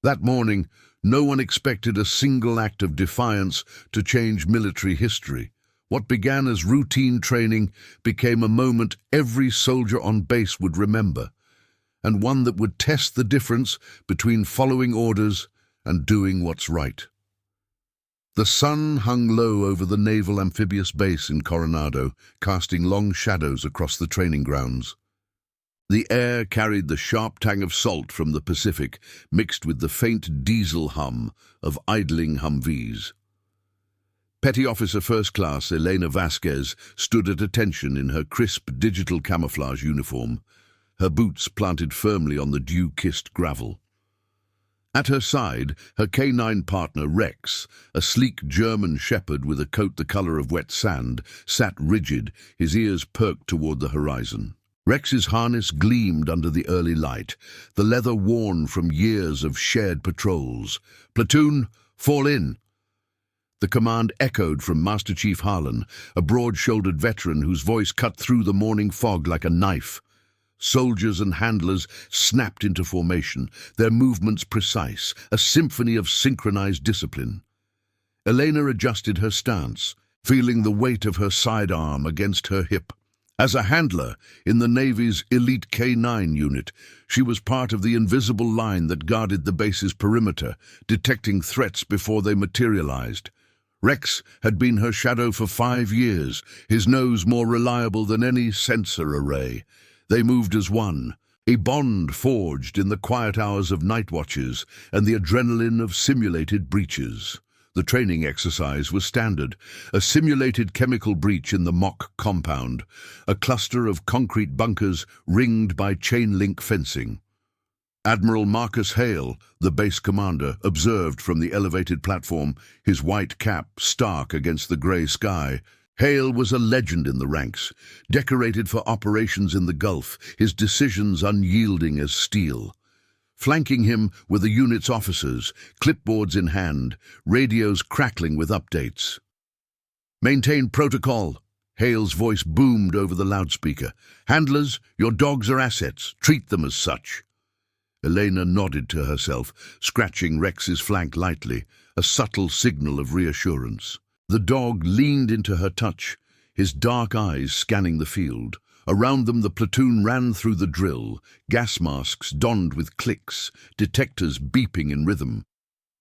That morning, no one expected a single act of defiance to change military history. What began as routine training became a moment every soldier on base would remember, and one that would test the difference between following orders and doing what's right. The sun hung low over the naval amphibious base in Coronado, casting long shadows across the training grounds. The air carried the sharp tang of salt from the Pacific, mixed with the faint diesel hum of idling Humvees. Petty Officer First Class Elena Vasquez stood at attention in her crisp digital camouflage uniform, her boots planted firmly on the dew-kissed gravel. At her side, her canine partner Rex, a sleek German shepherd with a coat the color of wet sand, sat rigid, his ears perked toward the horizon. Rex's harness gleamed under the early light, the leather worn from years of shared patrols. "Platoon, fall in!" The command echoed from Master Chief Harlan, a broad-shouldered veteran whose voice cut through the morning fog like a knife. Soldiers and handlers snapped into formation, their movements precise, a symphony of synchronized discipline. Elena adjusted her stance, feeling the weight of her sidearm against her hip. As a handler in the Navy's elite K-9 unit, she was part of the invisible line that guarded the base's perimeter, detecting threats before they materialized. Rex had been her shadow for 5 years, his nose more reliable than any sensor array. They moved as one, a bond forged in the quiet hours of night watches and the adrenaline of simulated breaches. The training exercise was standard, a simulated chemical breach in the mock compound, a cluster of concrete bunkers ringed by chain-link fencing. Admiral Marcus Hale, the base commander, observed from the elevated platform, his white cap stark against the grey sky. Hale was a legend in the ranks, decorated for operations in the Gulf, his decisions unyielding as steel. Flanking him were the unit's officers, clipboards in hand, radios crackling with updates. "Maintain protocol," Hale's voice boomed over the loudspeaker. "Handlers, your dogs are assets. Treat them as such." Elena nodded to herself, scratching Rex's flank lightly, a subtle signal of reassurance. The dog leaned into her touch, his dark eyes scanning the field. Around them the platoon ran through the drill, gas masks donned with clicks, detectors beeping in rhythm.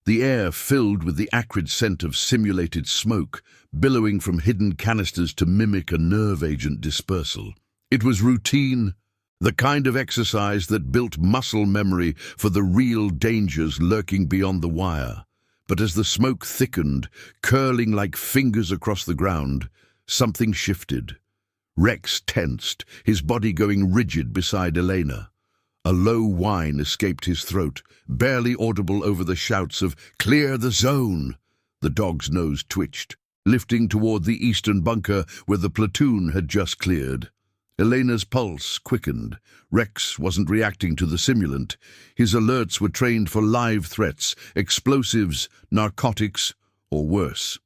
The air filled with the acrid scent of simulated smoke, billowing from hidden canisters to mimic a nerve agent dispersal. It was routine, the kind of exercise that built muscle memory for the real dangers lurking beyond the wire. But as the smoke thickened, curling like fingers across the ground, something shifted. Rex tensed, his body going rigid beside Elena. A low whine escaped his throat, barely audible over the shouts of "Clear the zone!" The dog's nose twitched, lifting toward the eastern bunker where the platoon had just cleared. Elena's pulse quickened. Rex wasn't reacting to the simulant. His alerts were trained for live threats, explosives, narcotics, or worse.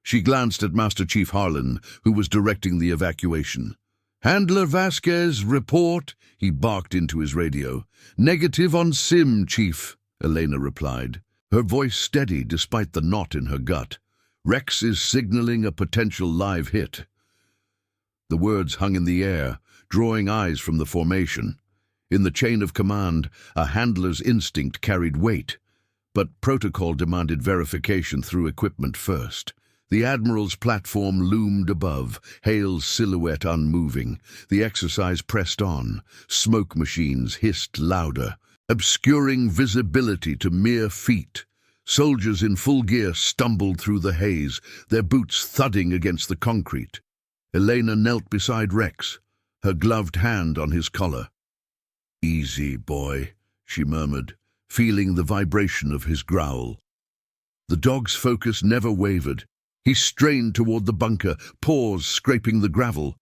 She glanced at Master Chief Harlan, who was directing the evacuation. "Handler Vasquez, report," he barked into his radio. "Negative on SIM, Chief," Elena replied, her voice steady despite the knot in her gut. "Rex is signaling a potential live hit." The words hung in the air, drawing eyes from the formation. In the chain of command, a handler's instinct carried weight, but protocol demanded verification through equipment first. The Admiral's platform loomed above, Hale's silhouette unmoving. The exercise pressed on. Smoke machines hissed louder, obscuring visibility to mere feet. Soldiers in full gear stumbled through the haze, their boots thudding against the concrete. Elena knelt beside Rex, her gloved hand on his collar. "Easy, boy," she murmured, feeling the vibration of his growl. The dog's focus never wavered. He strained toward the bunker, paws scraping the gravel.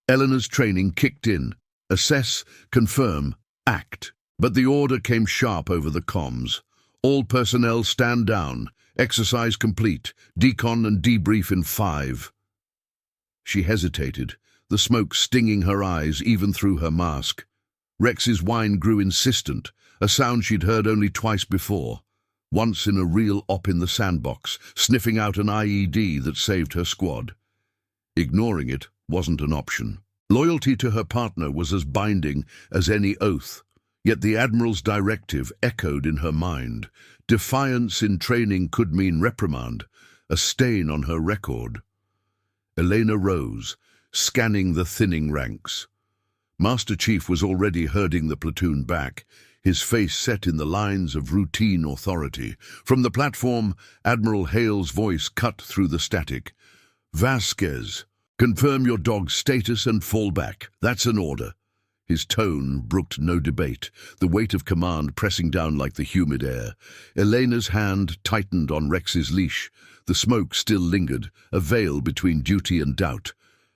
Eleanor's training kicked in. Assess, confirm, act. But the order came sharp over the comms. "All personnel stand down. Exercise complete. Decon and debrief in 5. She hesitated, the smoke stinging her eyes even through her mask. Rex's whine grew insistent, a sound she'd heard only twice before. Once in a real op in the sandbox, sniffing out an IED that saved her squad. Ignoring it wasn't an option. Loyalty to her partner was as binding as any oath. Yet the Admiral's directive echoed in her mind. Defiance in training could mean reprimand, a stain on her record. Elena rose, scanning the thinning ranks. Master Chief was already herding the platoon back, his face set in the lines of routine authority. From the platform, Admiral Hale's voice cut through the static. "Vasquez, confirm your dog's status and fall back. That's an order." His tone brooked no debate, the weight of command pressing down like the humid air. Elena's hand tightened on Rex's leash. The smoke still lingered, a veil between duty and doubt.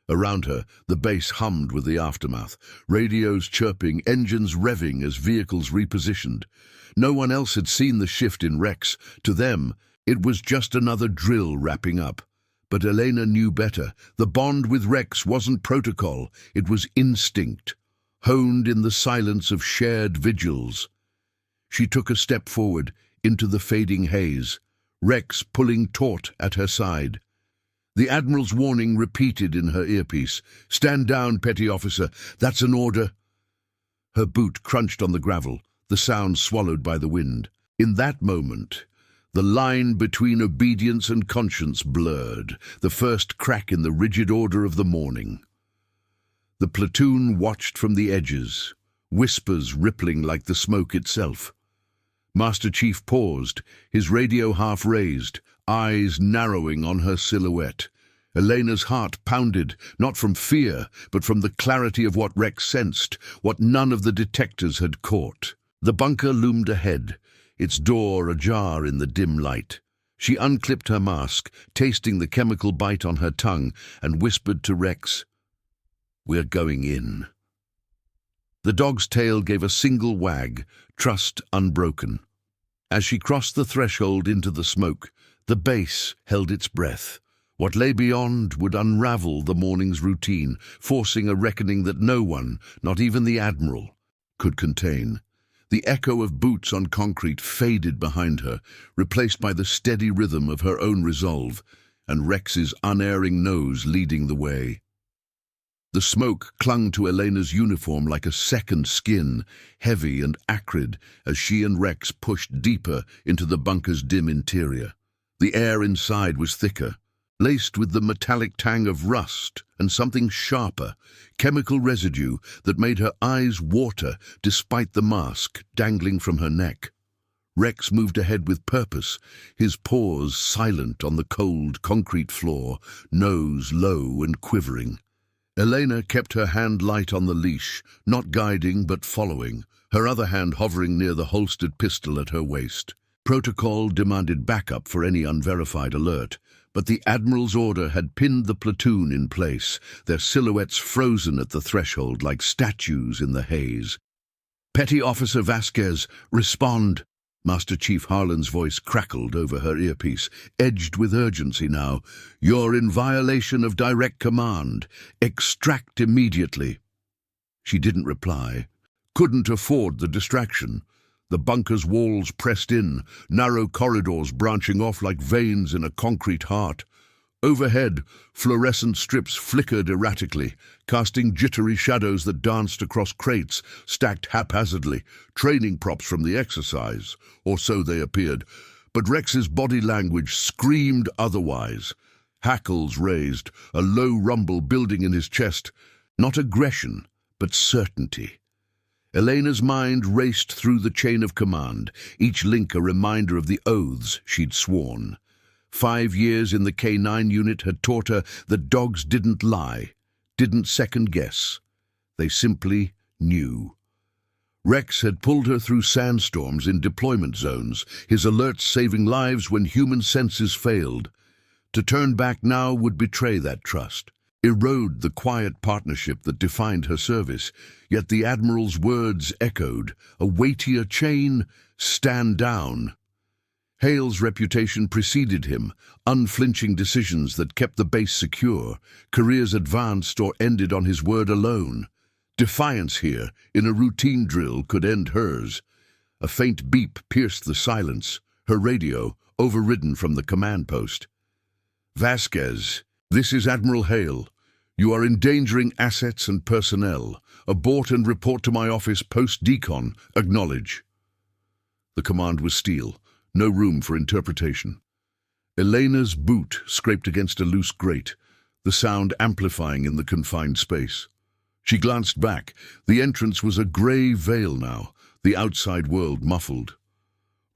Around her, the base hummed with the aftermath, radios chirping, engines revving as vehicles repositioned. No one else had seen the shift in Rex. To them, it was just another drill wrapping up. But Elena knew better. The bond with Rex wasn't protocol, it was instinct, honed in the silence of shared vigils. She took a step forward, into the fading haze, Rex pulling taut at her side. The Admiral's warning repeated in her earpiece. "Stand down, petty officer. That's an order." Her boot crunched on the gravel, the sound swallowed by the wind. In that moment, the line between obedience and conscience blurred, the first crack in the rigid order of the morning. The platoon watched from the edges, whispers rippling like the smoke itself. Master Chief paused, his radio half raised, eyes narrowing on her silhouette. Elena's heart pounded, not from fear, but from the clarity of what Rex sensed, what none of the detectors had caught. The bunker loomed ahead, its door ajar in the dim light. She unclipped her mask, tasting the chemical bite on her tongue, and whispered to Rex, "We're going in." The dog's tail gave a single wag, trust unbroken. As she crossed the threshold into the smoke, the base held its breath. What lay beyond would unravel the morning's routine, forcing a reckoning that no one, not even the Admiral, could contain. The echo of boots on concrete faded behind her, replaced by the steady rhythm of her own resolve, and Rex's unerring nose leading the way. The smoke clung to Elena's uniform like a second skin, heavy and acrid, as she and Rex pushed deeper into the bunker's dim interior. The air inside was thicker, laced with the metallic tang of rust and something sharper, chemical residue that made her eyes water despite the mask dangling from her neck. Rex moved ahead with purpose, his paws silent on the cold concrete floor, nose low and quivering. Elena kept her hand light on the leash, not guiding but following, her other hand hovering near the holstered pistol at her waist. Protocol demanded backup for any unverified alert, but the Admiral's order had pinned the platoon in place, their silhouettes frozen at the threshold like statues in the haze. "Petty Officer Vasquez, respond!" Master Chief Harlan's voice crackled over her earpiece, edged with urgency now. "You're in violation of direct command. Extract immediately." She didn't reply. Couldn't afford the distraction. The bunker's walls pressed in, narrow corridors branching off like veins in a concrete heart. Overhead, fluorescent strips flickered erratically, casting jittery shadows that danced across crates, stacked haphazardly, training props from the exercise, or so they appeared. But Rex's body language screamed otherwise. Hackles raised, a low rumble building in his chest. Not aggression, but certainty. Elena's mind raced through the chain of command, each link a reminder of the oaths she'd sworn. 5 years in the K9 unit had taught her that dogs didn't lie, didn't second-guess. They simply knew. Rex had pulled her through sandstorms in deployment zones, his alerts saving lives when human senses failed. To turn back now would betray that trust, erode the quiet partnership that defined her service. Yet the Admiral's words echoed, a weightier chain, stand down. Hale's reputation preceded him, unflinching decisions that kept the base secure, careers advanced or ended on his word alone. Defiance here, in a routine drill, could end hers. A faint beep pierced the silence, her radio overridden from the command post. "Vasquez, this is Admiral Hale. You are endangering assets and personnel. Abort and report to my office post-decon. Acknowledge." The command was steel, no room for interpretation. Elena's boot scraped against a loose grate, the sound amplifying in the confined space. She glanced back. The entrance was a grey veil now, the outside world muffled.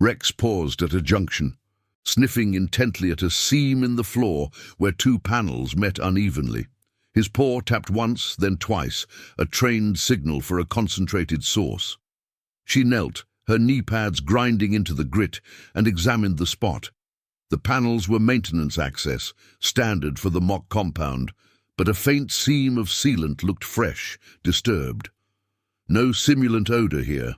Rex paused at a junction, sniffing intently at a seam in the floor where two panels met unevenly. His paw tapped once, then twice, a trained signal for a concentrated source. She knelt, her knee pads grinding into the grit, and examined the spot. The panels were maintenance access, standard for the mock compound, but a faint seam of sealant looked fresh, disturbed. No simulant odor here.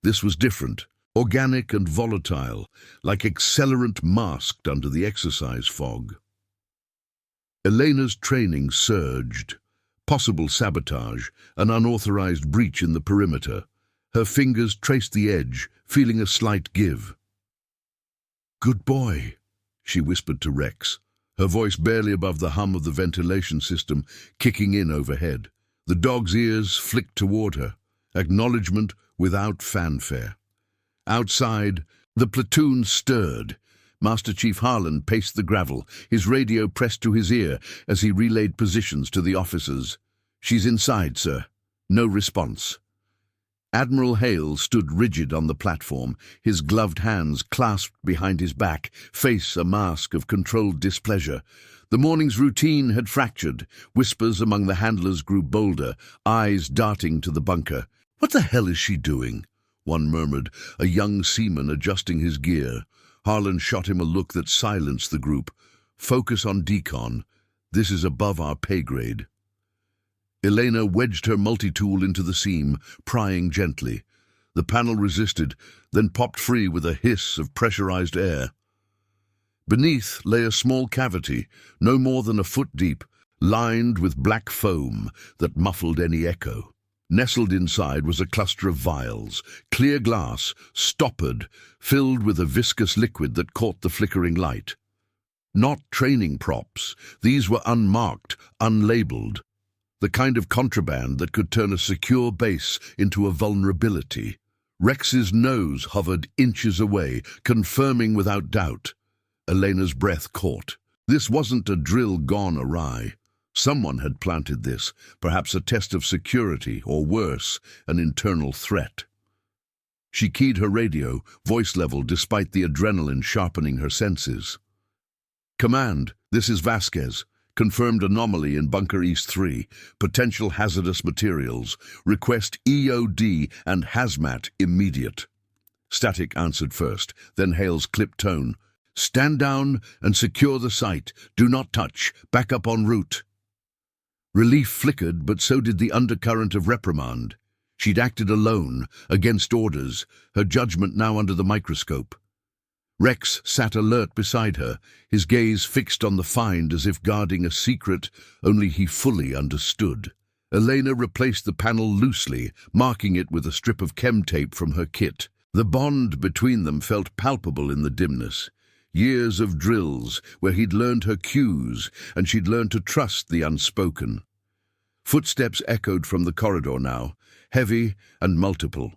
This was different, organic and volatile, like accelerant masked under the exercise fog. Elena's training surged. Possible sabotage, an unauthorized breach in the perimeter. Her fingers traced the edge, feeling a slight give. "Good boy," she whispered to Rex, her voice barely above the hum of the ventilation system kicking in overhead. The dog's ears flicked toward her, acknowledgement without fanfare. Outside, the platoon stirred. Master Chief Harlan paced the gravel, his radio pressed to his ear as he relayed positions to the officers. "She's inside, sir." No response. Admiral Hale stood rigid on the platform, his gloved hands clasped behind his back, face a mask of controlled displeasure. The morning's routine had fractured. Whispers among the handlers grew bolder, eyes darting to the bunker. "What the hell is she doing?" one murmured, a young seaman adjusting his gear. Harlan shot him a look that silenced the group. "Focus on decon. This is above our pay grade." Elena wedged her multi-tool into the seam, prying gently. The panel resisted, then popped free with a hiss of pressurized air. Beneath lay a small cavity, no more than a foot deep, lined with black foam that muffled any echo. Nestled inside was a cluster of vials, clear glass, stoppered, filled with a viscous liquid that caught the flickering light. Not training props, these were unmarked, unlabeled. The kind of contraband that could turn a secure base into a vulnerability. Rex's nose hovered inches away, confirming without doubt. Elena's breath caught. This wasn't a drill gone awry. Someone had planted this, perhaps a test of security, or worse, an internal threat. She keyed her radio, voice level despite the adrenaline sharpening her senses. "Command, this is Vasquez. Confirmed anomaly in Bunker East 3. Potential hazardous materials. Request EOD and hazmat immediate." Static answered first, then Hale's clipped tone. "Stand down and secure the site. Do not touch. Back up en route." Relief flickered, but so did the undercurrent of reprimand. She'd acted alone, against orders, her judgment now under the microscope. Rex sat alert beside her, his gaze fixed on the find as if guarding a secret only he fully understood. Elena replaced the panel loosely, marking it with a strip of chem tape from her kit. The bond between them felt palpable in the dimness. Years of drills where he'd learned her cues and she'd learned to trust the unspoken. Footsteps echoed from the corridor now, heavy and multiple.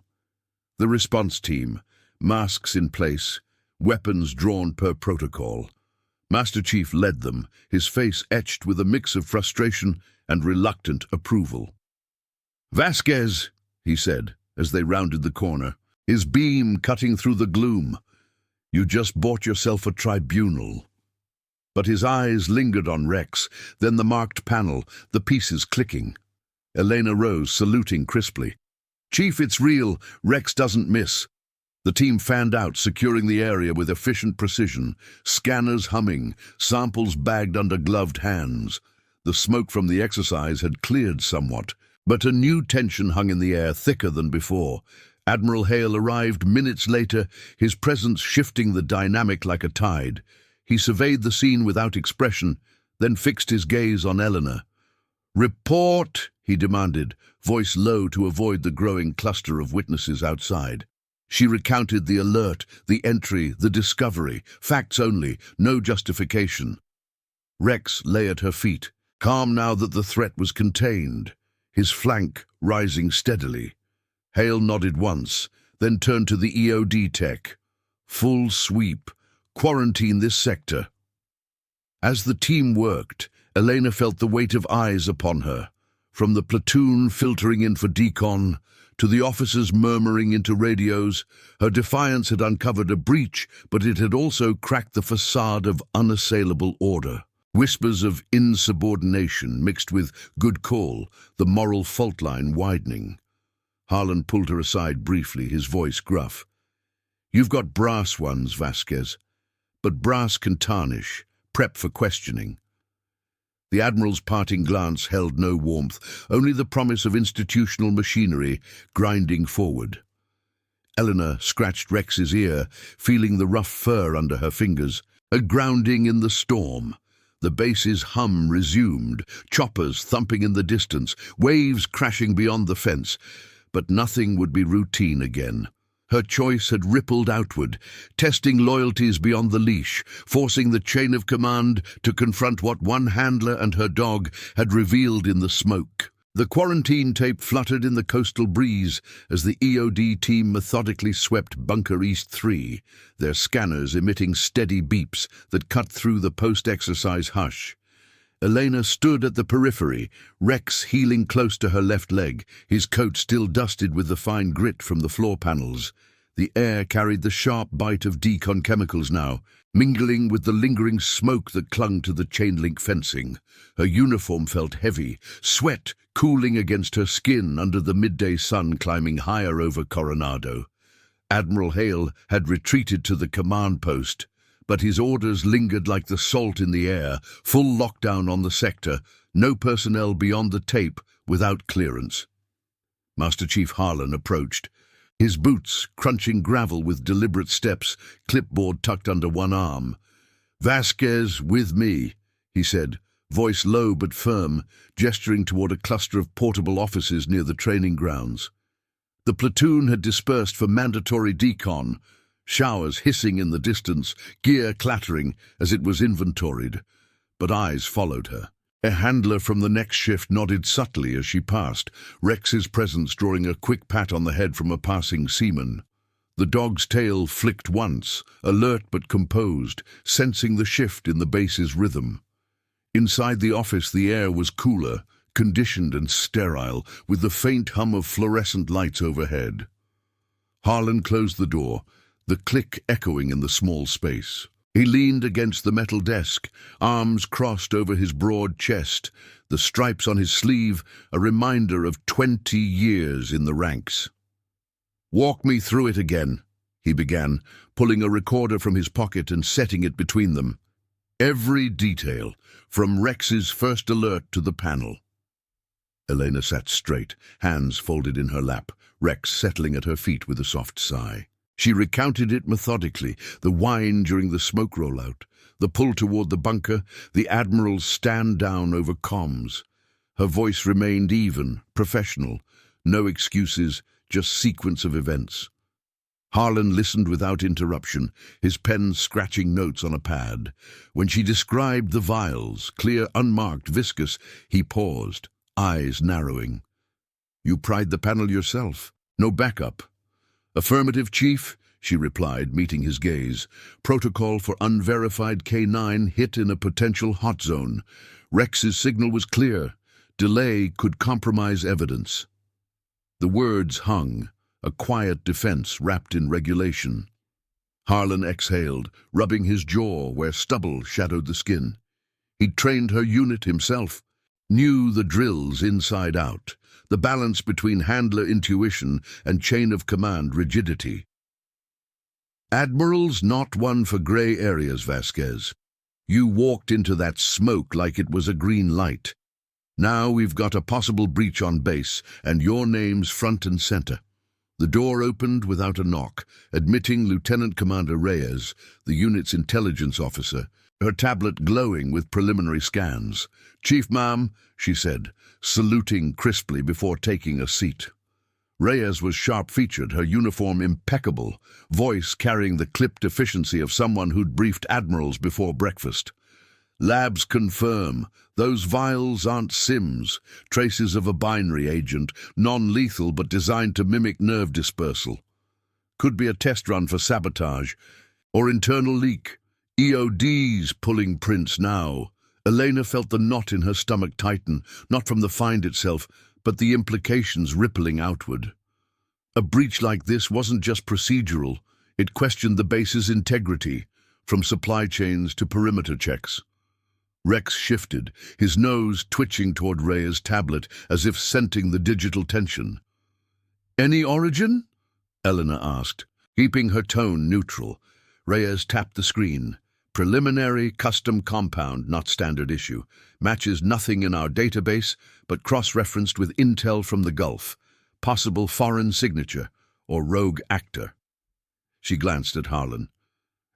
The response team, masks in place, weapons drawn per protocol. Master Chief led them, his face etched with a mix of frustration and reluctant approval. "Vasquez," he said, as they rounded the corner, his beam cutting through the gloom. "You just bought yourself a tribunal." But his eyes lingered on Rex, then the marked panel, the pieces clicking. Elena rose, saluting crisply. "Chief, it's real. Rex doesn't miss." The team fanned out, securing the area with efficient precision, scanners humming, samples bagged under gloved hands. The smoke from the exercise had cleared somewhat, but a new tension hung in the air, thicker than before. Admiral Hale arrived minutes later, his presence shifting the dynamic like a tide. He surveyed the scene without expression, then fixed his gaze on Eleanor. "Report," he demanded, voice low to avoid the growing cluster of witnesses outside. She recounted the alert, the entry, the discovery, facts only, no justification. Rex lay at her feet, calm now that the threat was contained, his flank rising steadily. Hale nodded once, then turned to the EOD tech. Full sweep. Quarantine this sector. As the team worked, Elena felt the weight of eyes upon her, from the platoon filtering in for decon to the officers murmuring into radios. Her defiance had uncovered a breach, but it had also cracked the facade of unassailable order. Whispers of insubordination mixed with good call, the moral fault line widening. Harlan pulled her aside briefly, his voice gruff. "You've got brass ones, Vasquez, but brass can tarnish. Prep for questioning." The Admiral's parting glance held no warmth, only the promise of institutional machinery grinding forward. Eleanor scratched Rex's ear, feeling the rough fur under her fingers. A grounding in the storm. The base's hum resumed, choppers thumping in the distance, waves crashing beyond the fence. But nothing would be routine again. Her choice had rippled outward, testing loyalties beyond the leash, forcing the chain of command to confront what one handler and her dog had revealed in the smoke. The quarantine tape fluttered in the coastal breeze as the EOD team methodically swept Bunker East 3, their scanners emitting steady beeps that cut through the post-exercise hush. Elena stood at the periphery, Rex heeling close to her left leg, his coat still dusted with the fine grit from the floor panels. The air carried the sharp bite of decon chemicals now, mingling with the lingering smoke that clung to the chain-link fencing. Her uniform felt heavy, sweat cooling against her skin under the midday sun climbing higher over Coronado. Admiral Hale had retreated to the command post, but his orders lingered like the salt in the air, full lockdown on the sector, no personnel beyond the tape without clearance. Master Chief Harlan approached, his boots crunching gravel with deliberate steps, clipboard tucked under one arm. "Vasquez, with me," he said, voice low but firm, gesturing toward a cluster of portable offices near the training grounds. The platoon had dispersed for mandatory decon, showers hissing in the distance, gear clattering as it was inventoried. But eyes followed her. A handler from the next shift nodded subtly as she passed, Rex's presence drawing a quick pat on the head from a passing seaman. The dog's tail flicked once, alert but composed, sensing the shift in the base's rhythm. Inside the office the air was cooler, conditioned and sterile, with the faint hum of fluorescent lights overhead. Harlan closed the door, the click echoing in the small space. He leaned against the metal desk, arms crossed over his broad chest, the stripes on his sleeve a reminder of 20 years in the ranks. "Walk me through it again," he began, pulling a recorder from his pocket and setting it between them. Every detail, from Rex's first alert to the panel. Elena sat straight, hands folded in her lap, Rex settling at her feet with a soft sigh. She recounted it methodically, the whine during the smoke rollout, the pull toward the bunker, the Admiral's stand down over comms. Her voice remained even, professional, no excuses, just sequence of events. Harlan listened without interruption, his pen scratching notes on a pad. When she described the vials, clear, unmarked, viscous, he paused, eyes narrowing. "You pried the panel yourself? No backup?" "Affirmative, Chief," she replied, meeting his gaze. "Protocol for unverified K9 hit in a potential hot zone. Rex's signal was clear. Delay could compromise evidence." The words hung, a quiet defense wrapped in regulation. Harlan exhaled, rubbing his jaw where stubble shadowed the skin. He'd trained her unit himself, knew the drills inside out, the balance between handler intuition and chain of command rigidity. "Admiral's not one for gray areas, Vasquez. You walked into that smoke like it was a green light. Now we've got a possible breach on base, and your name's front and center." The door opened without a knock, admitting Lieutenant Commander Reyes, the unit's intelligence officer, her tablet glowing with preliminary scans. "Chief, ma'am," she said, saluting crisply before taking a seat. Reyes was sharp-featured, her uniform impeccable, voice carrying the clipped efficiency of someone who'd briefed admirals before breakfast. Labs confirm, those vials aren't SIMs, traces of a binary agent, non-lethal but designed to mimic nerve dispersal. Could be a test run for sabotage, or internal leak. EOD's pulling prints now. Elena felt the knot in her stomach tighten, not from the find itself, but the implications rippling outward. A breach like this wasn't just procedural, it questioned the base's integrity, from supply chains to perimeter checks. Rex shifted, his nose twitching toward Reyes' tablet as if scenting the digital tension. "Any origin?" Elena asked, keeping her tone neutral. Reyes tapped the screen. "Preliminary custom compound, not standard issue. Matches nothing in our database, but cross-referenced with intel from the Gulf. Possible foreign signature, or rogue actor." She glanced at Harlan.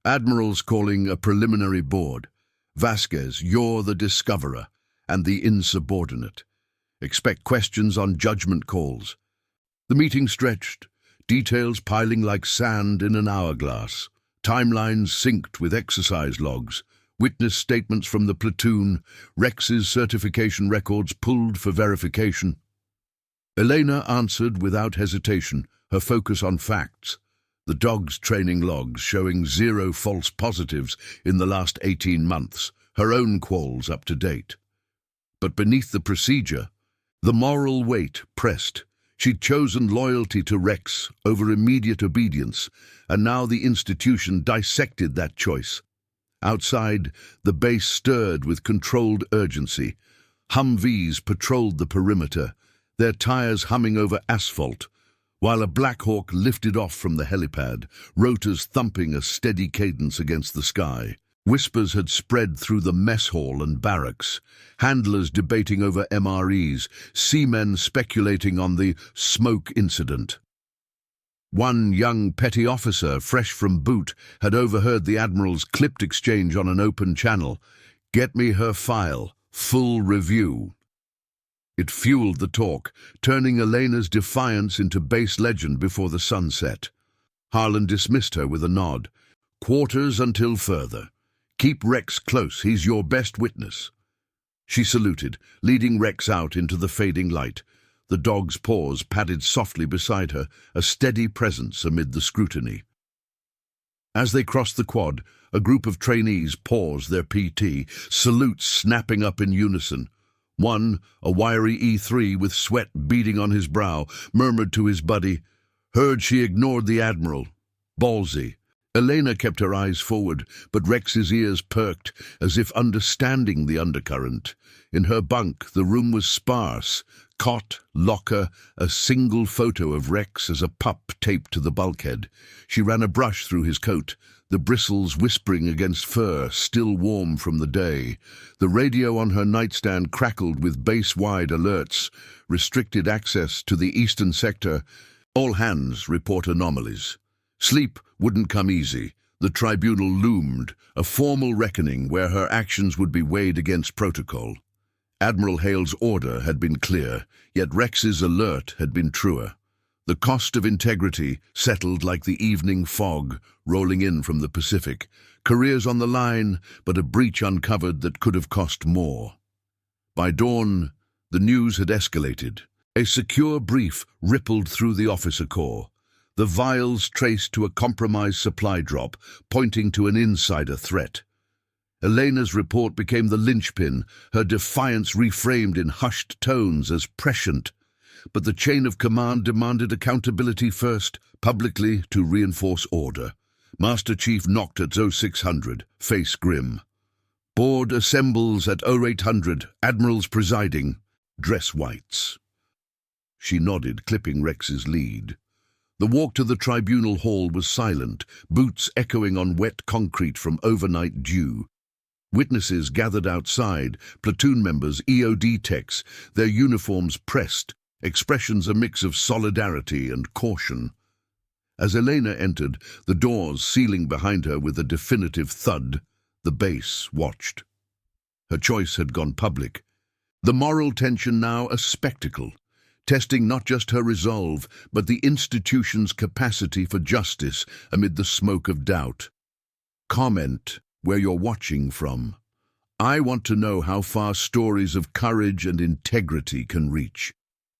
"Admiral's calling a preliminary board. Vasquez, you're the discoverer, and the insubordinate. Expect questions on judgment calls." The meeting stretched, details piling like sand in an hourglass. Timelines synced with exercise logs, witness statements from the platoon, Rex's certification records pulled for verification. Elena answered without hesitation, her focus on facts. The dog's training logs showing 0 false positives in the last 18 months, her own quals up to date. But beneath the procedure, the moral weight pressed. She'd chosen loyalty to Rex over immediate obedience, and now the institution dissected that choice. Outside, the base stirred with controlled urgency. Humvees patrolled the perimeter, their tires humming over asphalt, while a Black Hawk lifted off from the helipad, rotors thumping a steady cadence against the sky. Whispers had spread through the mess hall and barracks, handlers debating over MREs, seamen speculating on the smoke incident. One young petty officer, fresh from boot, had overheard the Admiral's clipped exchange on an open channel. "Get me her file. Full review." It fueled the talk, turning Elena's defiance into base legend before the sun set. Harlan dismissed her with a nod. "Quarters until further. Keep Rex close, he's your best witness." She saluted, leading Rex out into the fading light. The dog's paws padded softly beside her, a steady presence amid the scrutiny. As they crossed the quad, a group of trainees paused their PT, salutes snapping up in unison. One, a wiry E3 with sweat beading on his brow, murmured to his buddy, "Heard she ignored the Admiral. Ballsy." Elena kept her eyes forward, but Rex's ears perked, as if understanding the undercurrent. In her bunk, the room was sparse. Cot, locker, a single photo of Rex as a pup taped to the bulkhead. She ran a brush through his coat, the bristles whispering against fur, still warm from the day. The radio on her nightstand crackled with base-wide alerts, restricted access to the eastern sector. All hands report anomalies. Sleep wouldn't come easy. The tribunal loomed, a formal reckoning where her actions would be weighed against protocol. Admiral Hale's order had been clear, yet Rex's alert had been truer. The cost of integrity settled like the evening fog rolling in from the Pacific. Careers on the line, but a breach uncovered that could have cost more. By dawn, the news had escalated. A secure brief rippled through the officer corps. The vials traced to a compromised supply drop, pointing to an insider threat. Elena's report became the linchpin, her defiance reframed in hushed tones as prescient. But the chain of command demanded accountability first, publicly to reinforce order. Master Chief knocked at 0600, face grim. "Board assembles at 0800, Admirals presiding, dress whites." She nodded, clipping Rex's lead. The walk to the tribunal hall was silent, boots echoing on wet concrete from overnight dew. Witnesses gathered outside, platoon members, EOD techs, their uniforms pressed, expressions a mix of solidarity and caution. As Elena entered, the doors sealing behind her with a definitive thud, the base watched. Her choice had gone public. The moral tension now a spectacle. testing not just her resolve, but the institution's capacity for justice amid the smoke of doubt. Comment where you're watching from. I want to know how far stories of courage and integrity can reach.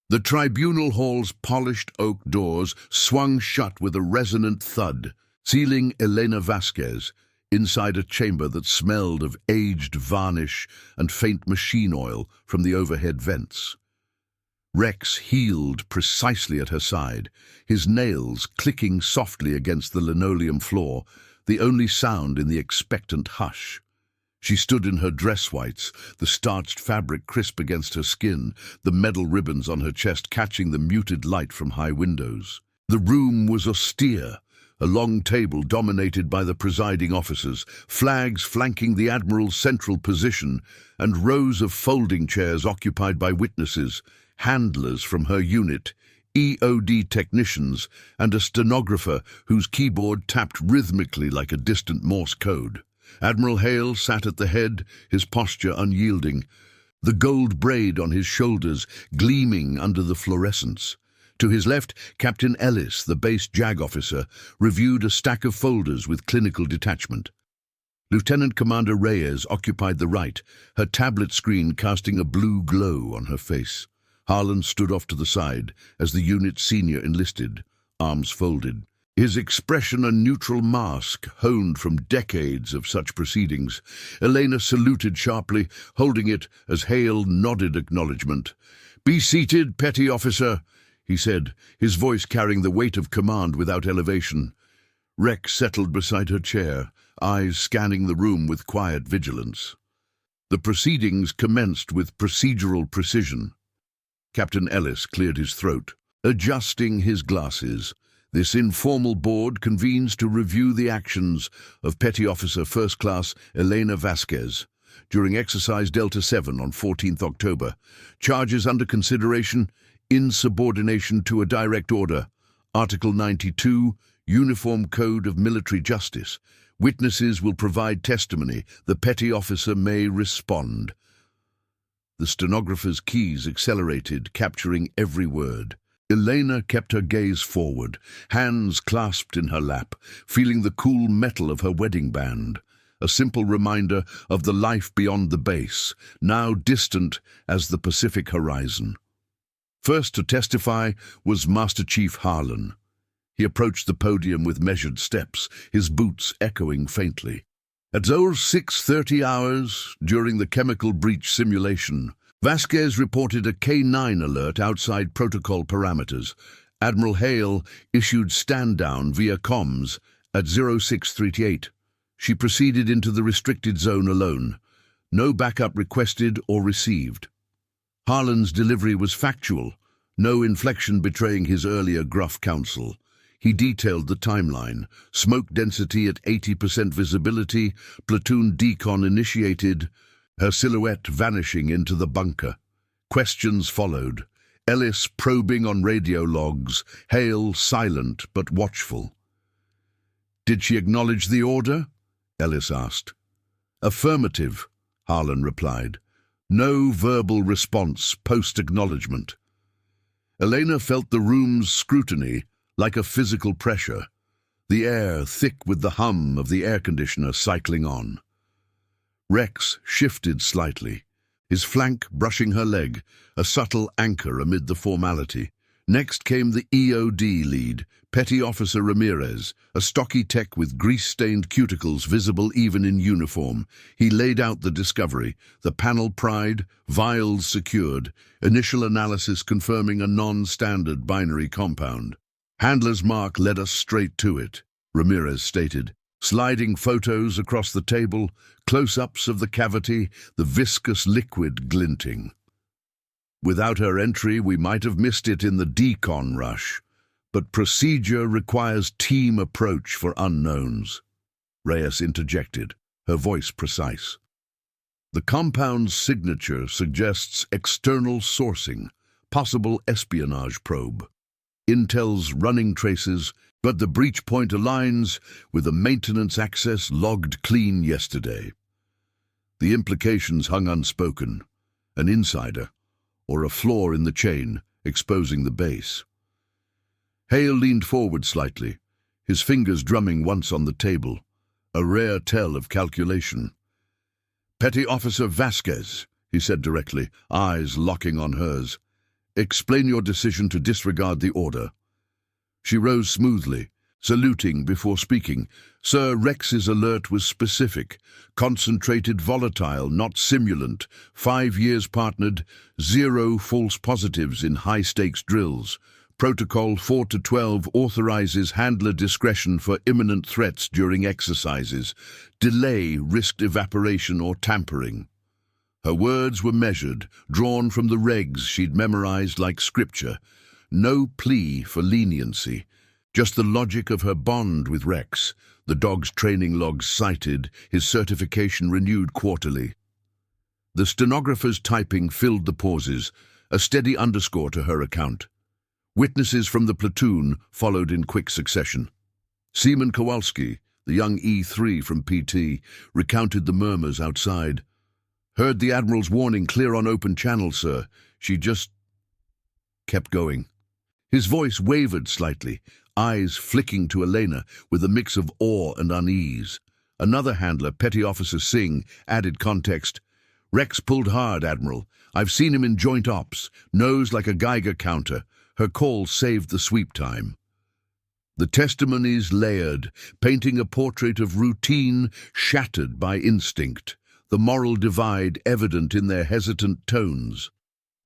The tribunal hall's polished oak doors swung shut with a resonant thud, sealing Elena Vasquez inside a chamber that smelled of aged varnish and faint machine oil from the overhead vents. Rex heeled precisely at her side, his nails clicking softly against the linoleum floor, the only sound in the expectant hush. She stood in her dress whites, the starched fabric crisp against her skin, the metal ribbons on her chest catching the muted light from high windows. The room was austere, a long table dominated by the presiding officers, flags flanking the Admiral's central position, and rows of folding chairs occupied by witnesses, handlers from her unit, EOD technicians, and a stenographer whose keyboard tapped rhythmically like a distant Morse code. Admiral Hale sat at the head, his posture unyielding, the gold braid on his shoulders gleaming under the fluorescence. To his left, Captain Ellis, the base JAG officer, reviewed a stack of folders with clinical detachment. Lieutenant Commander Reyes occupied the right, her tablet screen casting a blue glow on her face. Harlan stood off to the side as the unit's senior enlisted, arms folded. His expression a neutral mask honed from decades of such proceedings. Elena saluted sharply, holding it as Hale nodded acknowledgement. "Be seated, petty officer," he said, his voice carrying the weight of command without elevation. Rex settled beside her chair, eyes scanning the room with quiet vigilance. The proceedings commenced with procedural precision. Captain Ellis cleared his throat, adjusting his glasses. This informal board convenes to review the actions of Petty Officer First Class Elena Vasquez during Exercise Delta 7 on 14th October. Charges under consideration: insubordination to a direct order, Article 92, Uniform Code of Military Justice. Witnesses will provide testimony. The petty officer may respond. The stenographer's keys accelerated, capturing every word. Elena kept her gaze forward, hands clasped in her lap, feeling the cool metal of her wedding band, a simple reminder of the life beyond the base, now distant as the Pacific horizon. First to testify was Master Chief Harlan. He approached the podium with measured steps, his boots echoing faintly. At 06:30 hours, during the chemical breach simulation, Vasquez reported a K9 alert outside protocol parameters. Admiral Hale issued stand-down via comms at 0638. She proceeded into the restricted zone alone. No backup requested or received. Harlan's delivery was factual, no inflection betraying his earlier gruff counsel. He detailed the timeline: smoke density at 80% visibility, platoon decon initiated, her silhouette vanishing into the bunker. Questions followed, Ellis probing on radio logs, Hale silent but watchful. "Did she acknowledge the order?" Ellis asked. "Affirmative," Harlan replied. No verbal response post-acknowledgement. Elena felt the room's scrutiny like a physical pressure, the air thick with the hum of the air conditioner cycling on. Rex shifted slightly, his flank brushing her leg, a subtle anchor amid the formality. Next came the EOD lead, Petty Officer Ramirez, a stocky tech with grease-stained cuticles visible even in uniform. He laid out the discovery: the panel pried, vials secured, initial analysis confirming a non-standard binary compound. "Handler's mark led us straight to it," Ramirez stated, sliding photos across the table, close-ups of the cavity, the viscous liquid glinting. "Without her entry, we might have missed it in the decon rush, but procedure requires team approach for unknowns," Reyes interjected, her voice precise. "The compound's signature suggests external sourcing, possible espionage probe. Intel's running traces, but the breach point aligns with the maintenance access logged clean yesterday. The implications hung unspoken. An insider, or a flaw in the chain, exposing the base. Hale leaned forward slightly, his fingers drumming once on the table, a rare tell of calculation. "Petty Officer Vasquez," he said directly, eyes locking on hers. "Explain your decision to disregard the order." She rose smoothly, saluting before speaking. "Sir, Rex's alert was specific. Concentrated volatile, not simulant. 5 years partnered, 0 false positives in high-stakes drills. Protocol 4-12 authorizes handler discretion for imminent threats during exercises. Delay risked evaporation or tampering." Her words were measured, drawn from the regs she'd memorized like scripture. No plea for leniency, just the logic of her bond with Rex, the dog's training logs cited, his certification renewed quarterly. The stenographer's typing filled the pauses, a steady underscore to her account. Witnesses from the platoon followed in quick succession. Seaman Kowalski, the young E3 from PT, recounted the murmurs outside. "Heard the Admiral's warning clear on open channel, sir. She just kept going." His voice wavered slightly, eyes flicking to Elena with a mix of awe and unease. Another handler, Petty Officer Singh, added context. "Rex pulled hard, Admiral. I've seen him in joint ops, nose like a Geiger counter. Her call saved the sweep time." The testimonies layered, painting a portrait of routine shattered by instinct, the moral divide evident in their hesitant tones.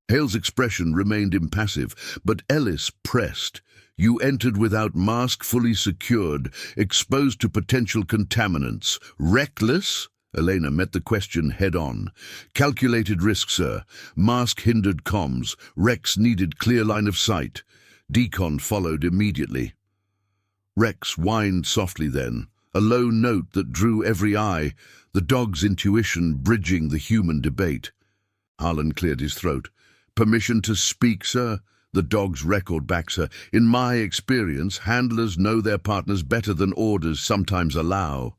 Hale's expression remained impassive, but Ellis pressed. "You entered without mask fully secured, exposed to potential contaminants. Reckless?" Elena met the question head-on. "Calculated risk, sir. Mask hindered comms. Rex needed clear line of sight." Decon followed immediately. Rex whined softly then, a low note that drew every eye, the dog's intuition bridging the human debate. Harlan cleared his throat. "Permission to speak, sir?" The dog's record backs her. "In my experience, handlers know their partners better than orders sometimes allow."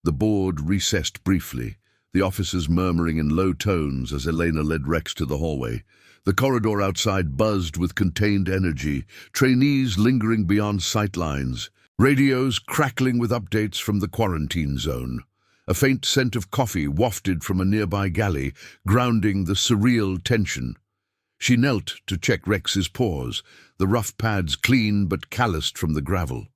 The board recessed briefly, the officers murmuring in low tones as Elena led Rex to the hallway. The corridor outside buzzed with contained energy, trainees lingering beyond sightlines, radios crackling with updates from the quarantine zone. A faint scent of coffee wafted from a nearby galley, grounding the surreal tension. She knelt to check Rex's paws, the rough pads clean but calloused from the gravel.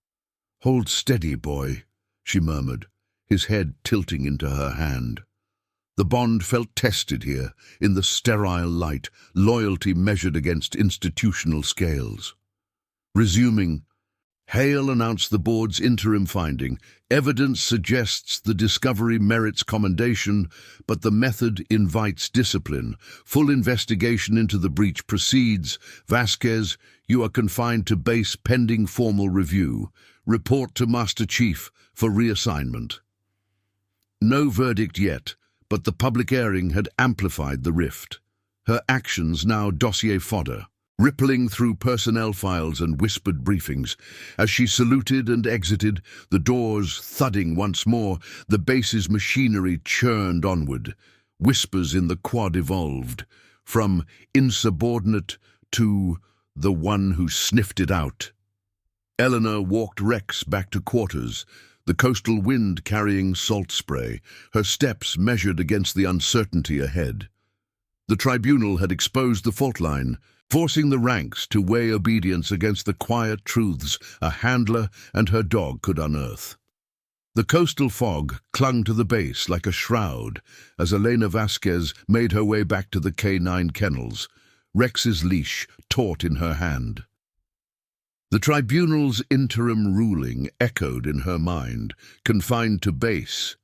"Hold steady, boy," she murmured, his head tilting into her hand. The bond felt tested here, in the sterile light, loyalty measured against institutional scales. Resuming, Hale announced the board's interim finding. "Evidence suggests the discovery merits commendation, but the method invites discipline. Full investigation into the breach proceeds. Vasquez, you are confined to base pending formal review. Report to Master Chief for reassignment." No verdict yet, but the public airing had amplified the rift. Her actions now dossier fodder, rippling through personnel files and whispered briefings. As she saluted and exited, the doors thudding once more, the base's machinery churned onward. Whispers in the quad evolved, from insubordinate to the one who sniffed it out. Eleanor walked Rex back to quarters, the coastal wind carrying salt spray, her steps measured against the uncertainty ahead. The tribunal had exposed the fault line, forcing the ranks to weigh obedience against the quiet truths a handler and her dog could unearth. The coastal fog clung to the base like a shroud as Elena Vasquez made her way back to the K9 kennels, Rex's leash taut in her hand. The tribunal's interim ruling echoed in her mind, confined to base,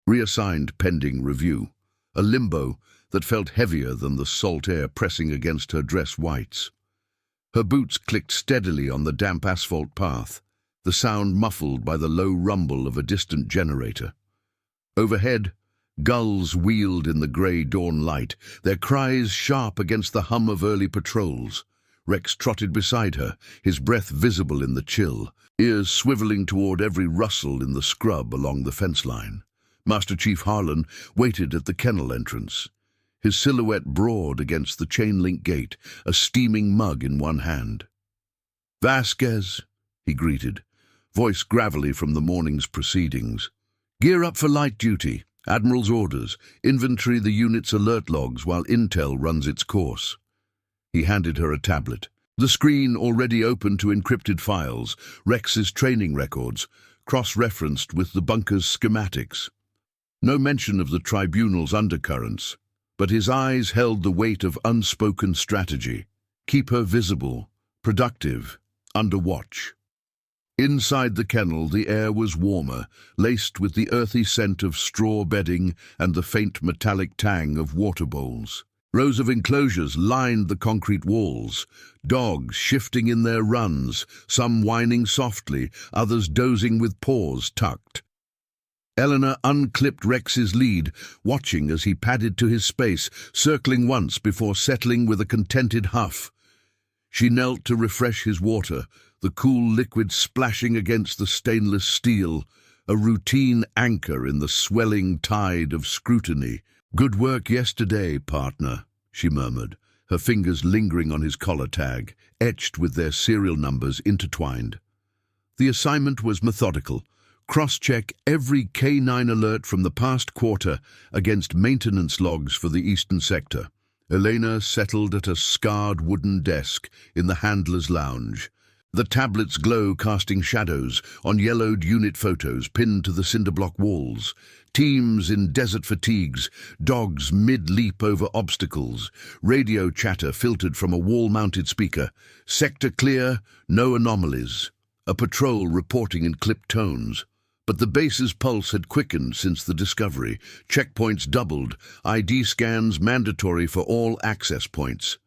reassigned pending review, a limbo that felt heavier than the salt air pressing against her dress whites. Her boots clicked steadily on the damp asphalt path, the sound muffled by the low rumble of a distant generator. Overhead, gulls wheeled in the grey dawn light, their cries sharp against the hum of early patrols. Rex trotted beside her, his breath visible in the chill, ears swiveling toward every rustle in the scrub along the fence line. Master Chief Harlan waited at the kennel entrance, his silhouette broad against the chain-link gate, a steaming mug in one hand. "Vasquez," he greeted, voice gravelly from the morning's proceedings. "Gear up for light duty. Admiral's orders. Inventory the unit's alert logs while intel runs its course." He handed her a tablet. The screen already open to encrypted files, Rex's training records, cross-referenced with the bunker's schematics. No mention of the tribunal's undercurrents, but his eyes held the weight of unspoken strategy. Keep her visible, productive, under watch. Inside the kennel, the air was warmer, laced with the earthy scent of straw bedding and the faint metallic tang of water bowls. Rows of enclosures lined the concrete walls, dogs shifting in their runs, some whining softly, others dozing with paws tucked. Eleanor unclipped Rex's lead, watching as he padded to his space, circling once before settling with a contented huff. She knelt to refresh his water, the cool liquid splashing against the stainless steel, a routine anchor in the swelling tide of scrutiny. "Good work yesterday, partner," she murmured, her fingers lingering on his collar tag, etched with their serial numbers intertwined. The assignment was methodical. Cross-check every K9 alert from the past quarter against maintenance logs for the eastern sector. Elena settled at a scarred wooden desk in the handler's lounge, the tablet's glow casting shadows on yellowed unit photos pinned to the cinder-block walls. Teams in desert fatigues, dogs mid-leap over obstacles, radio chatter filtered from a wall-mounted speaker. Sector clear, no anomalies. A patrol reporting in clipped tones. But the base's pulse had quickened since the discovery. Checkpoints doubled, ID scans mandatory for all access points.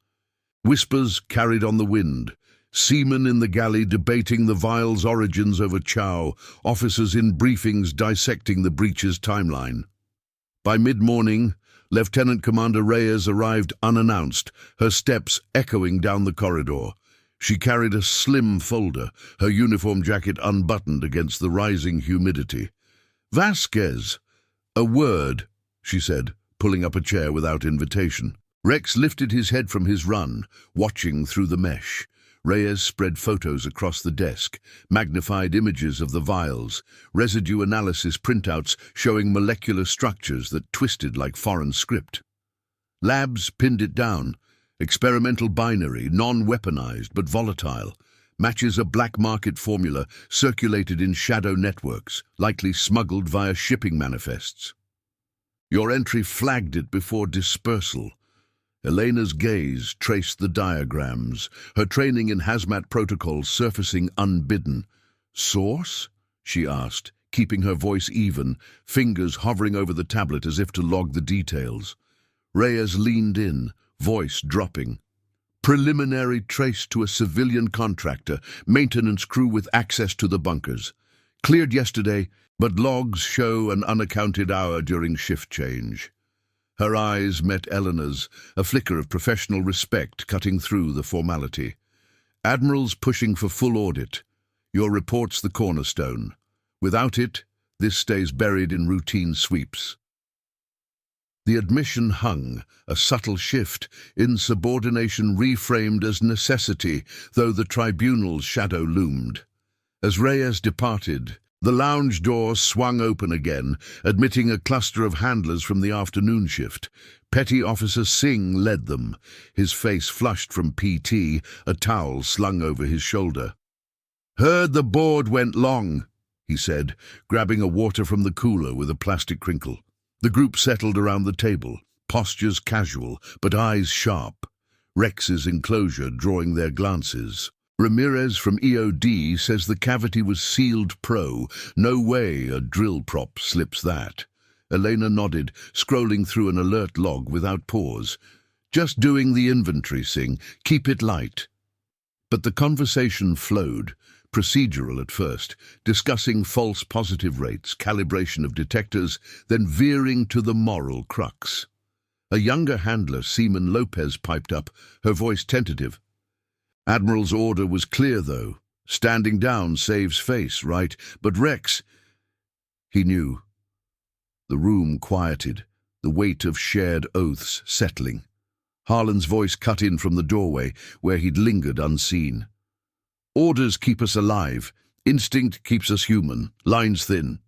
Whispers carried on the wind. Seamen in the galley debating the vial's origins over chow, officers in briefings dissecting the breach's timeline. By mid-morning, Lieutenant Commander Reyes arrived unannounced, her steps echoing down the corridor. She carried a slim folder, her uniform jacket unbuttoned against the rising humidity. "Vasquez." "A word," she said, pulling up a chair without invitation. Rex lifted his head from his run, watching through the mesh. Reyes spread photos across the desk, magnified images of the vials, residue analysis printouts showing molecular structures that twisted like foreign script. Labs pinned it down. Experimental binary, non-weaponized but volatile, matches a black market formula circulated in shadow networks, likely smuggled via shipping manifests. Your entry flagged it before dispersal. Elena's gaze traced the diagrams, her training in hazmat protocols surfacing unbidden. "Source?" she asked, keeping her voice even, fingers hovering over the tablet as if to log the details. Reyes leaned in, voice dropping. "Preliminary traced to a civilian contractor, maintenance crew with access to the bunkers. Cleared yesterday, but logs show an unaccounted hour during shift change." Her eyes met Eleanor's, a flicker of professional respect cutting through the formality. "Admiral's pushing for full audit. Your report's the cornerstone. Without it, this stays buried in routine sweeps." The admission hung, a subtle shift, insubordination reframed as necessity, though the tribunal's shadow loomed. As Reyes departed, the lounge door swung open again, admitting a cluster of handlers from the afternoon shift. Petty Officer Singh led them, his face flushed from PT, a towel slung over his shoulder. "Heard the board went long," he said, grabbing a water from the cooler with a plastic crinkle. The group settled around the table, postures casual, but eyes sharp. Rex's enclosure drawing their glances. "Ramirez from EOD says the cavity was sealed pro. No way a drill prop slips that." Elena nodded, scrolling through an alert log without pause. "Just doing the inventory, Singh. Keep it light." But the conversation flowed, procedural at first, discussing false positive rates, calibration of detectors, then veering to the moral crux. A younger handler, Seaman Lopez, piped up, her voice tentative. "Admiral's order was clear, though. Standing down saves face, right? But Rex—" He knew. The room quieted, the weight of shared oaths settling. Harlan's voice cut in from the doorway, where he'd lingered unseen. "Orders keep us alive. Instinct keeps us human. Lines thin."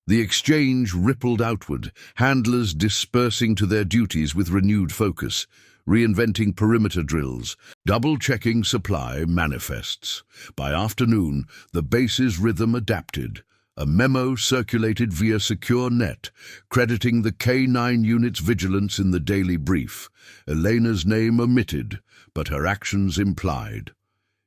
The exchange rippled outward, handlers dispersing to their duties with renewed focus, reinventing perimeter drills, double-checking supply manifests. By afternoon, the base's rhythm adapted. A memo circulated via secure net, crediting the K-9 unit's vigilance in the daily brief. Elena's name omitted, but her actions implied.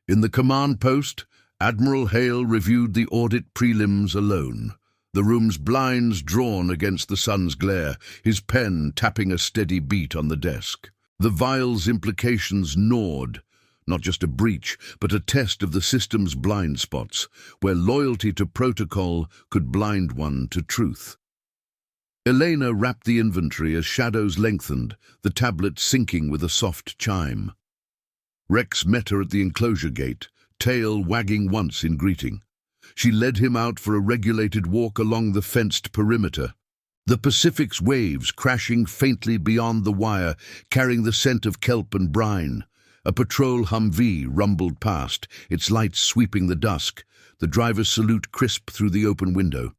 In the command post, Admiral Hale reviewed the audit prelims alone. The room's blinds drawn against the sun's glare, his pen tapping a steady beat on the desk. The vial's implications gnawed. Not just a breach, but a test of the system's blind spots, where loyalty to protocol could blind one to truth. Elena wrapped the inventory as shadows lengthened, the tablet sinking with a soft chime. Rex met her at the enclosure gate, tail wagging once in greeting. She led him out for a regulated walk along the fenced perimeter. The Pacific's waves crashing faintly beyond the wire, carrying the scent of kelp and brine. A patrol Humvee rumbled past, its lights sweeping the dusk, the driver's salute crisp through the open window.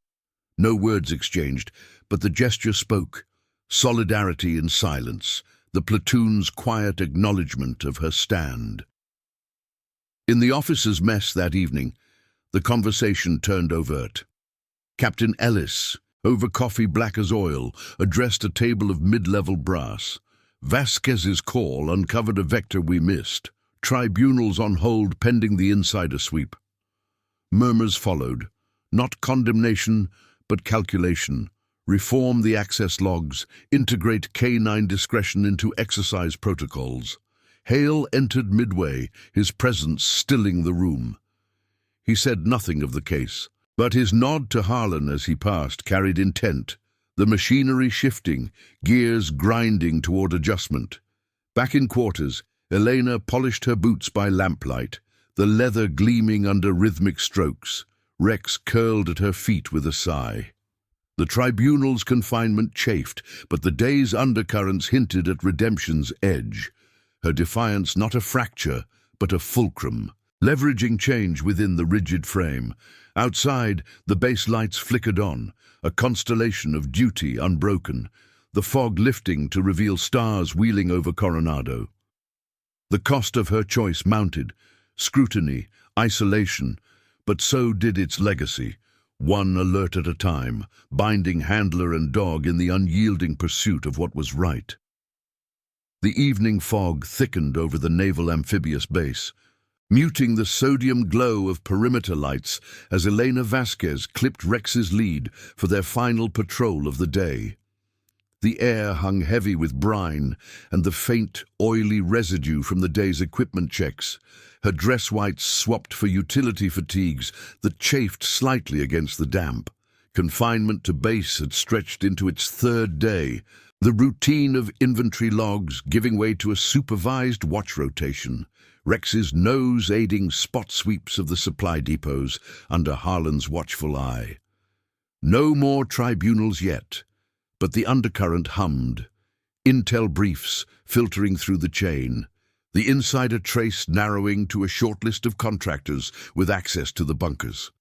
No words exchanged, but the gesture spoke. Solidarity in silence, the platoon's quiet acknowledgement of her stand. In the officers' mess that evening, the conversation turned overt. Captain Ellis, over coffee black as oil, addressed a table of mid-level brass. Vasquez's call uncovered a vector we missed. Tribunals on hold pending the insider sweep. Murmurs followed. Not condemnation, but calculation. Reform the access logs. Integrate K-9 discretion into exercise protocols. Hale entered midway, his presence stilling the room. He said nothing of the case, but his nod to Harlan as he passed carried intent. The machinery shifting, gears grinding toward adjustment. Back in quarters, Elena polished her boots by lamplight, the leather gleaming under rhythmic strokes. Rex curled at her feet with a sigh. The tribunal's confinement chafed, but the day's undercurrents hinted at redemption's edge. Her defiance not a fracture, but a fulcrum, leveraging change within the rigid frame. Outside, the base lights flickered on, a constellation of duty unbroken, the fog lifting to reveal stars wheeling over Coronado. The cost of her choice mounted, scrutiny, isolation, but so did its legacy, one alert at a time, binding handler and dog in the unyielding pursuit of what was right. The evening fog thickened over the naval amphibious base, muting the sodium glow of perimeter lights as Elena Vasquez clipped Rex's lead for their final patrol of the day. The air hung heavy with brine and the faint, oily residue from the day's equipment checks. Her dress whites swapped for utility fatigues that chafed slightly against the damp. Confinement to base had stretched into its third day, the routine of inventory logs giving way to a supervised watch rotation. Rex's nose aiding spot sweeps of the supply depots under Harlan's watchful eye. No more tribunals yet, but the undercurrent hummed. Intel briefs filtering through the chain, the insider trace narrowing to a short list of contractors with access to the bunkers.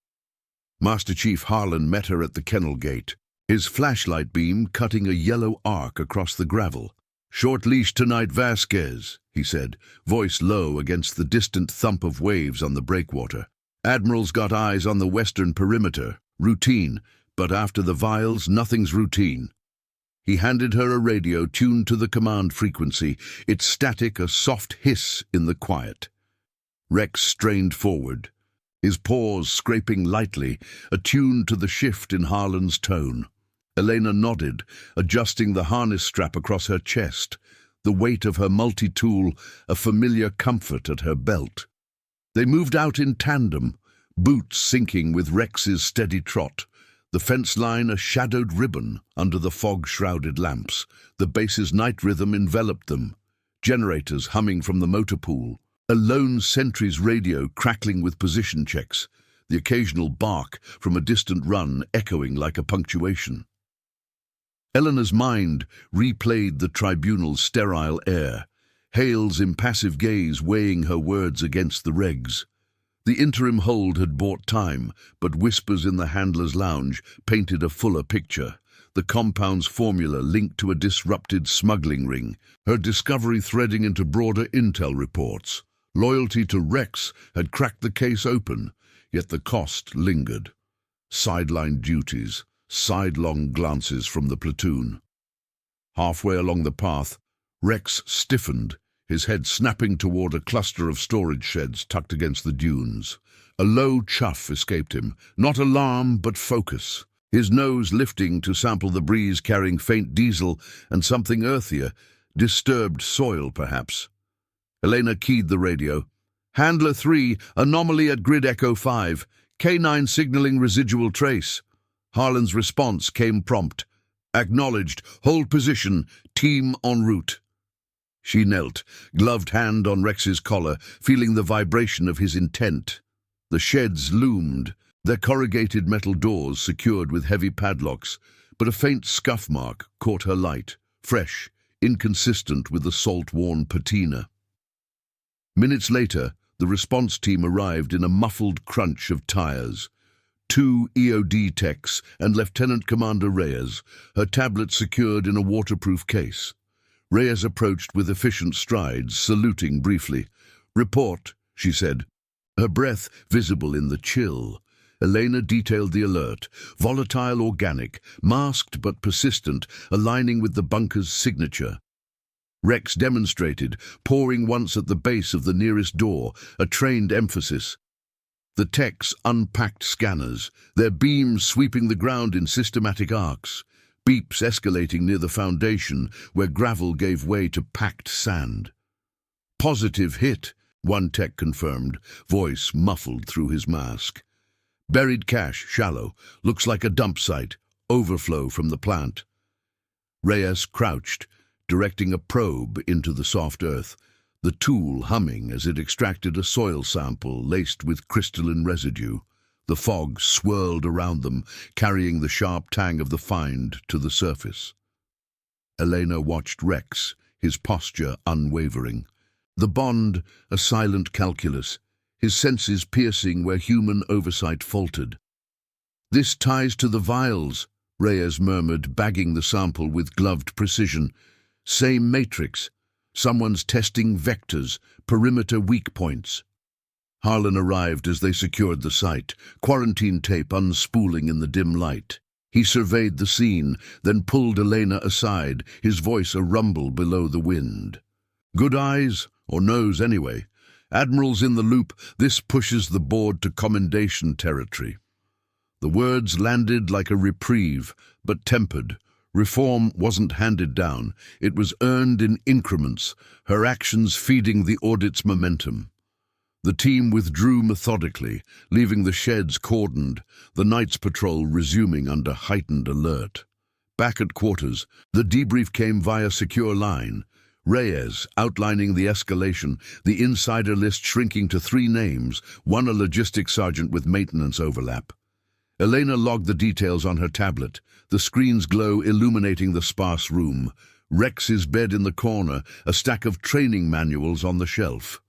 Master Chief Harlan met her at the kennel gate, his flashlight beam cutting a yellow arc across the gravel. "Short leash tonight, Vasquez," he said, voice low against the distant thump of waves on the breakwater. "Admiral's got eyes on the western perimeter. Routine, but after the vials, nothing's routine." He handed her a radio tuned to the command frequency, its static a soft hiss in the quiet. Rex strained forward, his paws scraping lightly, attuned to the shift in Harlan's tone. Elena nodded, adjusting the harness strap across her chest, the weight of her multi-tool a familiar comfort at her belt. They moved out in tandem, boots syncing with Rex's steady trot, the fence line a shadowed ribbon under the fog-shrouded lamps. The base's night rhythm enveloped them, generators humming from the motor pool, a lone sentry's radio crackling with position checks, the occasional bark from a distant run echoing like a punctuation. Eleanor's mind replayed the tribunal's sterile air, Hale's impassive gaze weighing her words against the regs. The interim hold had bought time, but whispers in the handler's lounge painted a fuller picture. The compound's formula linked to a disrupted smuggling ring, her discovery threading into broader intel reports. Loyalty to Rex had cracked the case open, yet the cost lingered. Sideline duties, sidelong glances from the platoon. Halfway along the path, Rex stiffened, his head snapping toward a cluster of storage sheds tucked against the dunes. A low chuff escaped him, not alarm but focus, his nose lifting to sample the breeze carrying faint diesel and something earthier, disturbed soil perhaps. Elena keyed the radio. Handler 3, anomaly at grid Echo 5, K9 signaling residual trace. Harlan's response came prompt. Acknowledged, hold position, team en route. She knelt, gloved hand on Rex's collar, feeling the vibration of his intent. The sheds loomed, their corrugated metal doors secured with heavy padlocks, but a faint scuff mark caught her light, fresh, inconsistent with the salt-worn patina. Minutes later, the response team arrived in a muffled crunch of tires. 2 EOD techs and Lieutenant Commander Reyes, her tablet secured in a waterproof case. Reyes approached with efficient strides, saluting briefly. Report, she said, her breath visible in the chill. Elena detailed the alert, volatile organic, masked but persistent, aligning with the bunker's signature. Rex demonstrated, pouring once at the base of the nearest door, a trained emphasis. The techs unpacked scanners, their beams sweeping the ground in systematic arcs. Beeps escalating near the foundation, where gravel gave way to packed sand. Positive hit, one tech confirmed, voice muffled through his mask. Buried cache, shallow, looks like a dump site, overflow from the plant. Reyes crouched, directing a probe into the soft earth, the tool humming as it extracted a soil sample laced with crystalline residue. The fog swirled around them, carrying the sharp tang of the find to the surface. Elena watched Rex, his posture unwavering. The bond, a silent calculus, his senses piercing where human oversight faltered. This ties to the vials, Reyes murmured, bagging the sample with gloved precision. Same matrix. Someone's testing vectors, perimeter weak points. Harlan arrived as they secured the site, quarantine tape unspooling in the dim light. He surveyed the scene, then pulled Elena aside, his voice a rumble below the wind. Good eyes, or nose anyway. Admiral's in the loop, this pushes the board to commendation territory. The words landed like a reprieve, but tempered. Reform wasn't handed down, it was earned in increments, her actions feeding the audit's momentum. The team withdrew methodically, leaving the sheds cordoned, the night's patrol resuming under heightened alert. Back at quarters, the debrief came via secure line. Reyes outlining the escalation, the insider list shrinking to 3 names, one a logistics sergeant with maintenance overlap. Elena logged the details on her tablet, the screen's glow illuminating the sparse room. Rex's bed in the corner, a stack of training manuals on the shelf.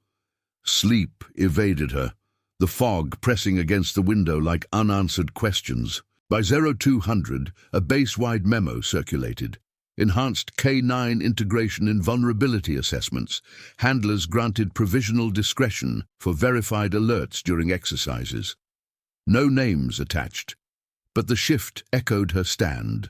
Sleep evaded her, the fog pressing against the window like unanswered questions. By 0200, a base-wide memo circulated. Enhanced K9 integration in vulnerability assessments. Handlers granted provisional discretion for verified alerts during exercises. No names attached, but the shift echoed her stand,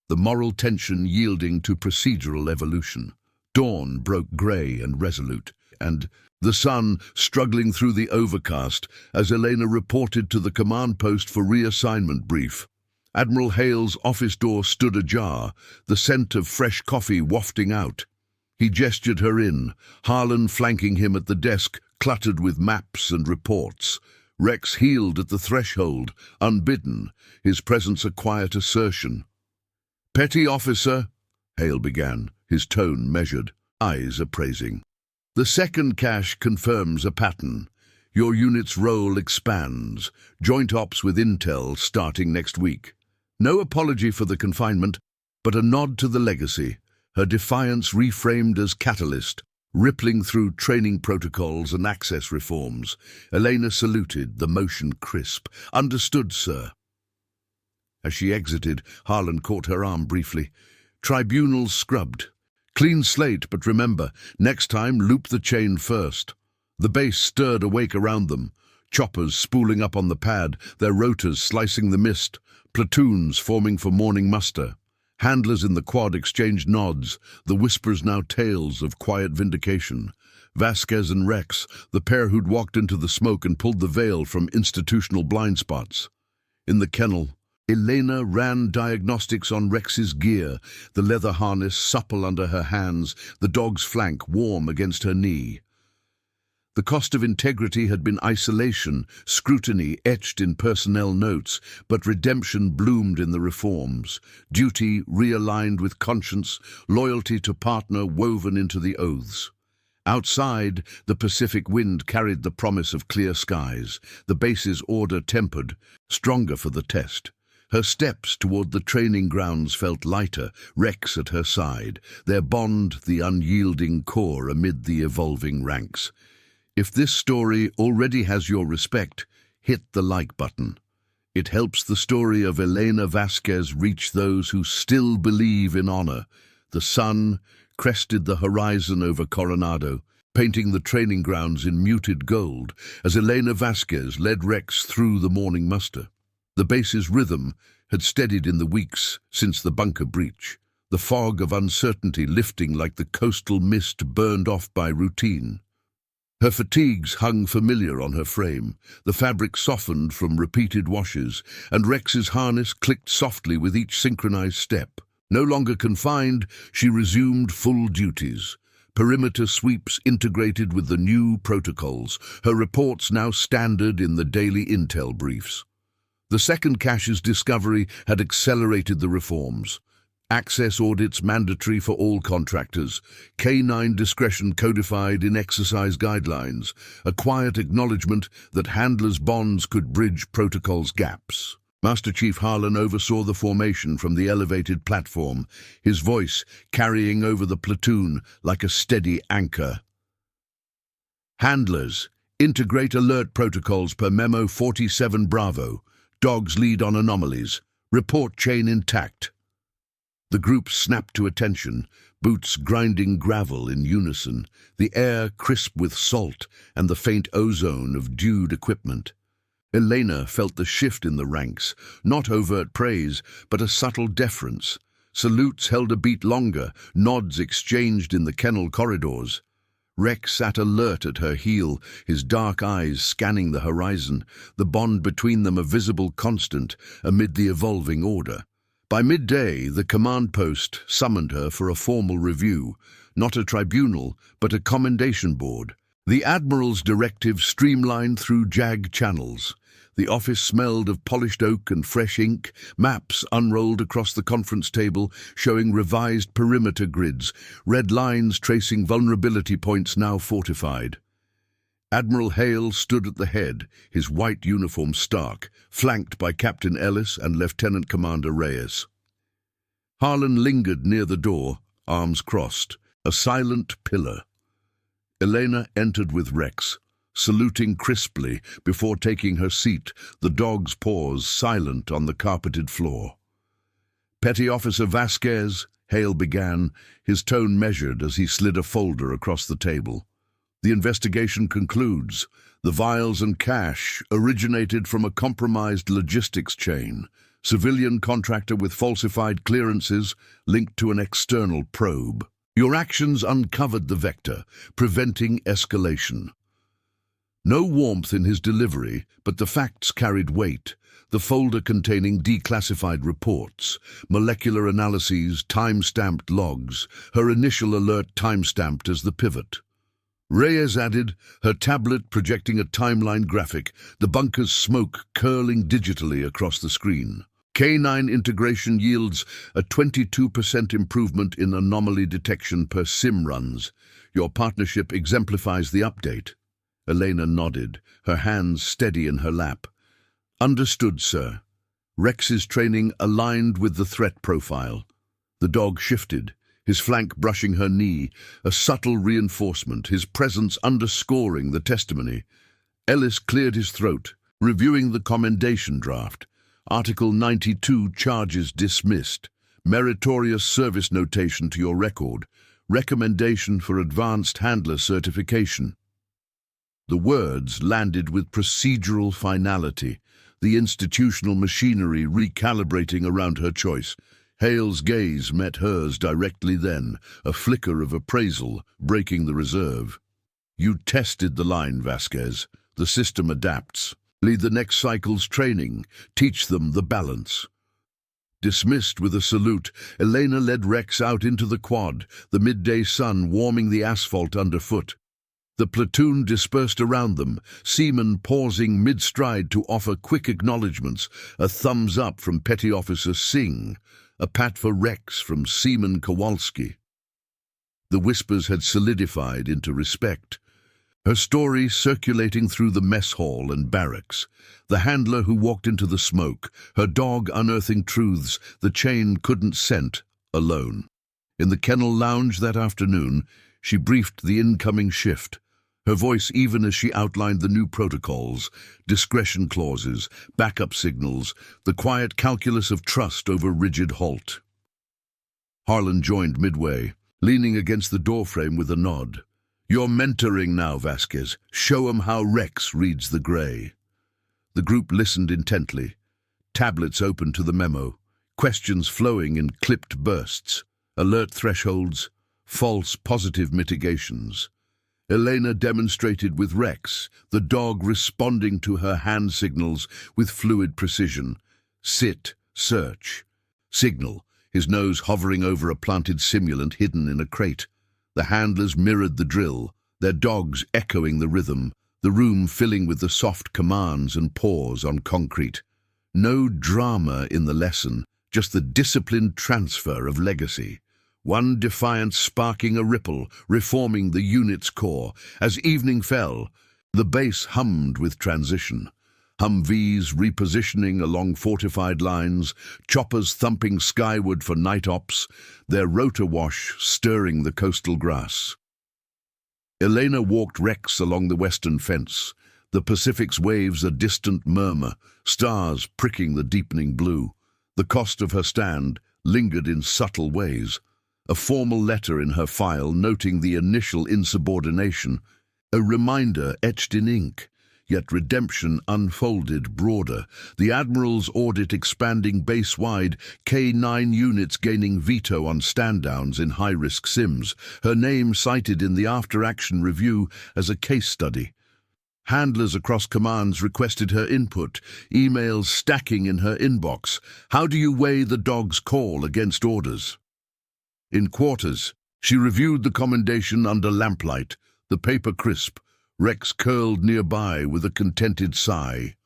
the moral tension yielding to procedural evolution. Dawn broke grey and resolute, and the sun struggling through the overcast as Elena reported to the command post for reassignment brief. Admiral Hale's office door stood ajar, the scent of fresh coffee wafting out. He gestured her in, Harlan flanking him at the desk, cluttered with maps and reports. Rex heeled at the threshold, unbidden, his presence a quiet assertion. "Petty officer," Hale began, his tone measured, eyes appraising. "The second cache confirms a pattern. Your unit's role expands, joint ops with intel starting next week. No apology for the confinement, but a nod to the legacy, her defiance reframed as catalyst, rippling through training protocols and access reforms. Elena saluted, the motion crisp. "Understood, sir." As she exited, Harlan caught her arm briefly. "Tribunals scrubbed. Clean slate, but remember, next time loop the chain first." The base stirred awake around them. Choppers spooling up on the pad, their rotors slicing the mist, platoons forming for morning muster. Handlers in the quad exchanged nods, the whispers now tales of quiet vindication. Vasquez and Rex, the pair who'd walked into the smoke and pulled the veil from institutional blind spots. In the kennel, Elena ran diagnostics on Rex's gear, the leather harness supple under her hands, the dog's flank warm against her knee. The cost of integrity had been isolation, scrutiny etched in personnel notes, but redemption bloomed in the reforms. Duty realigned with conscience, loyalty to partner woven into the oaths. Outside, the Pacific wind carried the promise of clear skies, the base's order tempered, stronger for the test. Her steps toward the training grounds felt lighter, Rex at her side, their bond the unyielding core amid the evolving ranks. If this story already has your respect, hit the like button. It helps the story of Elena Vasquez reach those who still believe in honor. The sun crested the horizon over Coronado, painting the training grounds in muted gold as Elena Vasquez led Rex through the morning muster. The base's rhythm had steadied in the weeks since the bunker breach, the fog of uncertainty lifting like the coastal mist burned off by routine. Her fatigues hung familiar on her frame, the fabric softened from repeated washes, and Rex's harness clicked softly with each synchronized step. No longer confined, she resumed full duties. Perimeter sweeps integrated with the new protocols, her reports now standard in the daily intel briefs. The second cache's discovery had accelerated the reforms. Access audits mandatory for all contractors, K9 discretion codified in exercise guidelines, a quiet acknowledgement that handlers' bonds could bridge protocol's gaps. Master Chief Harlan oversaw the formation from the elevated platform, his voice carrying over the platoon like a steady anchor. "Handlers, integrate alert protocols per Memo 47 Bravo. Dogs lead on anomalies. Report chain intact." The group snapped to attention, boots grinding gravel in unison, the air crisp with salt and the faint ozone of dewed equipment. Elena felt the shift in the ranks, not overt praise, but a subtle deference. Salutes held a beat longer, nods exchanged in the kennel corridors. Rex sat alert at her heel, his dark eyes scanning the horizon, the bond between them a visible constant amid the evolving order. By midday, the command post summoned her for a formal review, not a tribunal, but a commendation board. The Admiral's directive streamlined through JAG channels. The office smelled of polished oak and fresh ink, maps unrolled across the conference table showing revised perimeter grids, red lines tracing vulnerability points now fortified. Admiral Hale stood at the head, his white uniform stark, flanked by Captain Ellis and Lieutenant Commander Reyes. Harlan lingered near the door, arms crossed, a silent pillar. Elena entered with Rex, saluting crisply before taking her seat, the dog's paws silent on the carpeted floor. "Petty Officer Vasquez," Hale began, his tone measured as he slid a folder across the table. "The investigation concludes. The vials and cash originated from a compromised logistics chain, civilian contractor with falsified clearances linked to an external probe. Your actions uncovered the vector, preventing escalation." No warmth in his delivery, but the facts carried weight. The folder containing declassified reports, molecular analyses, time-stamped logs, her initial alert time-stamped as the pivot. Reyes added, her tablet projecting a timeline graphic, the bunker's smoke curling digitally across the screen. K9 integration yields a 22% improvement in anomaly detection per sim runs. Your partnership exemplifies the update. Elena nodded, her hands steady in her lap. "Understood, sir." Rex's training aligned with the threat profile. The dog shifted, his flank brushing her knee, a subtle reinforcement, his presence underscoring the testimony. Ellis cleared his throat, reviewing the commendation draft. Article 92, charges dismissed. Meritorious service notation to your record. Recommendation for advanced handler certification. The words landed with procedural finality, the institutional machinery recalibrating around her choice. Hale's gaze met hers directly then, a flicker of appraisal breaking the reserve. You tested the line, Vasquez. The system adapts. Lead the next cycle's training. Teach them the balance. Dismissed with a salute, Elena led Rex out into the quad, the midday sun warming the asphalt underfoot. The platoon dispersed around them, seamen pausing mid-stride to offer quick acknowledgements, a thumbs up from Petty Officer Singh, a pat for Rex from Seaman Kowalski. The whispers had solidified into respect. Her story circulating through the mess hall and barracks. The handler who walked into the smoke, her dog unearthing truths the chain couldn't scent alone. In the kennel lounge that afternoon, she briefed the incoming shift, her voice even as she outlined the new protocols, discretion clauses, backup signals, the quiet calculus of trust over rigid halt. Harlan joined midway, leaning against the doorframe with a nod. You're mentoring now, Vasquez. Show 'em how Rex reads the grey. The group listened intently, tablets open to the memo, questions flowing in clipped bursts, alert thresholds, false positive mitigations. Elena demonstrated with Rex, the dog responding to her hand signals with fluid precision. Sit, search. Signal, his nose hovering over a planted simulant hidden in a crate. The handlers mirrored the drill, their dogs echoing the rhythm, the room filling with the soft commands and paws on concrete. No drama in the lesson, just the disciplined transfer of legacy. One defiance sparking a ripple, reforming the unit's core. As evening fell, the base hummed with transition. Humvees repositioning along fortified lines, choppers thumping skyward for night ops, their rotor wash stirring the coastal grass. Elena walked Rex along the western fence, the Pacific's waves a distant murmur, stars pricking the deepening blue. The cost of her stand lingered in subtle ways. A formal letter in her file noting the initial insubordination, a reminder etched in ink. Yet redemption unfolded broader, the Admiral's audit expanding base-wide, K9 units gaining veto on stand-downs in high-risk sims, her name cited in the after-action review as a case study. Handlers across commands requested her input, emails stacking in her inbox. How do you weigh the dog's call against orders? In quarters, she reviewed the commendation under lamplight, the paper crisp, Rex curled nearby with a contented sigh.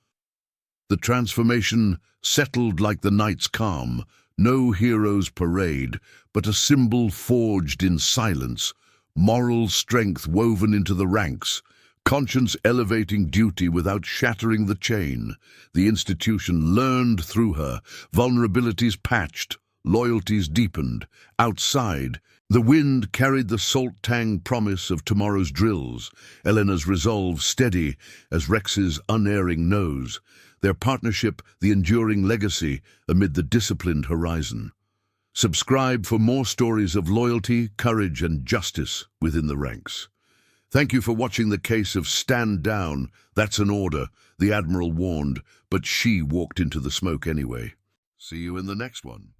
The transformation settled like the night's calm, no hero's parade, but a symbol forged in silence, moral strength woven into the ranks, conscience elevating duty without shattering the chain. The institution learned through her, vulnerabilities patched, loyalties deepened. Outside, the wind carried the salt-tang promise of tomorrow's drills, Elena's resolve steady as Rex's unerring nose, their partnership the enduring legacy amid the disciplined horizon. Subscribe for more stories of loyalty, courage, and justice within the ranks. Thank you for watching the case of Stand Down. That's an order, the Admiral warned, but she walked into the smoke anyway. See you in the next one.